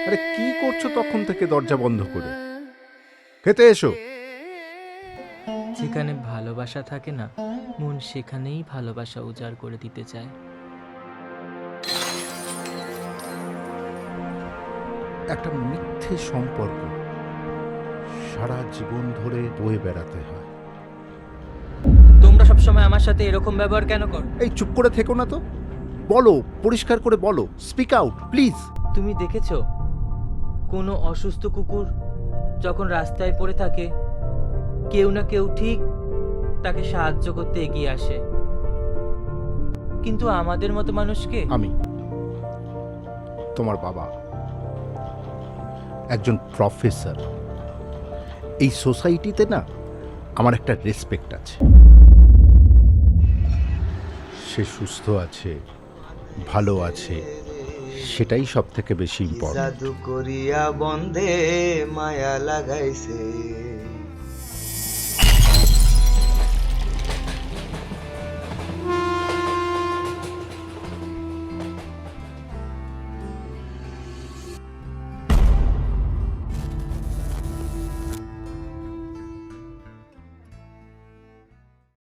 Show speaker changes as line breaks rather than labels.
আরে কি করছো তখন থেকে দরজা বন্ধ করে? খেতে এসো।
যেখানে ভালোবাসা থাকে না, মন সেখানেই ভালোবাসা উজাড় করে দিতে চায়।
একটা মিথ্যে সম্পর্ক সারা জীবন ধরে বয়ে বেড়াতে হয়।
তোমরা সবসময় আমার সাথে এরকম ব্যবহার কেন করো?
এই চুপ করে থেকো না তো, বলো, পরিষ্কার করে বলো, স্পিক আউট প্লিজ।
তুমি দেখেছো কোনো অসুস্থ কুকুর যখন রাস্তায় পড়ে থাকে, কেউ না কেউ ঠিক তাকে সাহায্য করতে এগিয়ে আসে, কিন্তু আমাদের মতো মানুষকে
আমি তোমার বাবা, একজন প্রফেসর। এই সোসাইটিতে না আমার একটা রেসপেক্ট আছে। সে সুস্থ আছে, ভালো আছে, সেটাই সব থেকে বেশি ইম্পর্টেন্ট।
জাদু করিয়া বন্ধে মায়া লাগাইছে।